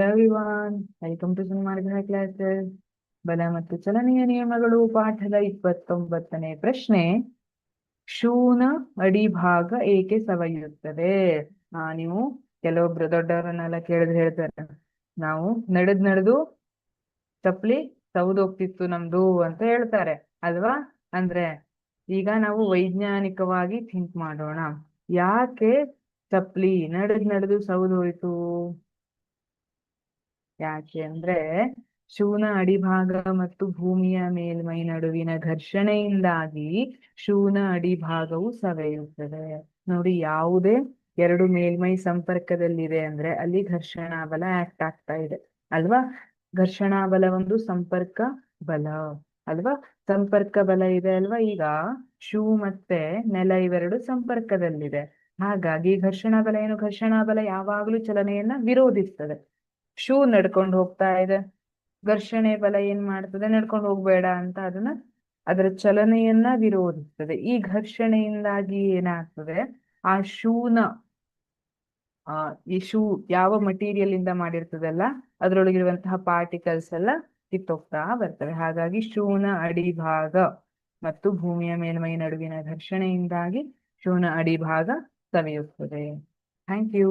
Everyone, welcome to ಸುಮಾರ್ಗನ classes. ಬಲ ಮತ್ತು ಚಲನೆಯ ನಿಯಮಗಳು ಪಾಠದ 29ನೇ ಪ್ರಶ್ನೆ. ಶೂನ ಅಡಿಭಾಗ ಏಕೆ ಸವೆಯುತ್ತದೆ? ನೀವು ಕೆಲವೊಬ್ರು ದೊಡ್ಡವರನ್ನೆಲ್ಲ ಕೇಳಿದ್ರೆ ಹೇಳ್ತಾರೆ, ನಾವು ನಡೆದು ಚಪ್ಪಲಿ ಸೌದೋಗ್ತಿತ್ತು ನಮ್ದು ಅಂತ ಹೇಳ್ತಾರೆ ಅಲ್ವಾ. ಅಂದ್ರೆ ಈಗ ನಾವು ವೈಜ್ಞಾನಿಕವಾಗಿ ಥಿಂಕ್ ಮಾಡೋಣ. ಯಾಕೆ ಚಪ್ಪಲಿ ನಡೆದು ಸೌದೋಯ್ತು? ಯಾಕೆ ಅಂದ್ರೆ ಶೂನ ಅಡಿಭಾಗ ಮತ್ತು ಭೂಮಿಯ ಮೇಲ್ಮೈ ನಡುವಿನ ಘರ್ಷಣೆಯಿಂದಾಗಿ ಶೂನ ಅಡಿಭಾಗವು ಸವೆಯುತ್ತದೆ. ನೋಡಿ, ಯಾವುದೇ ಎರಡು ಮೇಲ್ಮೈ ಸಂಪರ್ಕದಲ್ಲಿದೆ ಅಂದ್ರೆ ಅಲ್ಲಿ ಘರ್ಷಣಾ ಬಲ ಆಕ್ಟ್ ಆಗ್ತಾ ಇದೆ ಅಲ್ವಾ. ಘರ್ಷಣಾ ಬಲ ಒಂದು ಸಂಪರ್ಕ ಬಲ ಅಲ್ವಾ. ಸಂಪರ್ಕ ಬಲ ಇದೆ ಅಲ್ವಾ. ಈಗ ಶೂ ಮತ್ತೆ ನೆಲ ಇವೆರಡು ಸಂಪರ್ಕದಲ್ಲಿದೆ. ಹಾಗಾಗಿ ಘರ್ಷಣಾ ಬಲ ಏನು? ಘರ್ಷಣಾ ಬಲ ಯಾವಾಗ್ಲೂ ಚಲನೆಯನ್ನ ವಿರೋಧಿಸ್ತದೆ. ಶೂ ನಡ್ಕೊಂಡು ಹೋಗ್ತಾ ಇದೆ, ಘರ್ಷಣೆ ಬಲ ಏನ್ ಮಾಡ್ತದೆ? ನಡ್ಕೊಂಡು ಹೋಗ್ಬೇಡ ಅಂತ ಅದರ ಚಲನೆಯನ್ನ ವಿರೋಧಿಸ್ತದೆ. ಈ ಘರ್ಷಣೆಯಿಂದಾಗಿ ಏನಾಗ್ತದೆ? ಆ ಶೂನ ಈ ಶೂ ಯಾವ ಮಟೀರಿಯಲ್ ಇಂದ ಮಾಡಿರ್ತದಲ್ಲ ಅದ್ರೊಳಗಿರುವಂತಹ ಪಾರ್ಟಿಕಲ್ಸ್ ಎಲ್ಲ ಕಿತ್ತೋಗ್ತಾ ಬರ್ತವೆ. ಹಾಗಾಗಿ ಶೂನ ಅಡಿಭಾಗ ಮತ್ತು ಭೂಮಿಯ ಮೇಲ್ಮೈ ನಡುವಿನ ಘರ್ಷಣೆಯಿಂದಾಗಿ ಶೂನ ಅಡಿಭಾಗ ಸವೆಯುತ್ತದೆ. Thank you.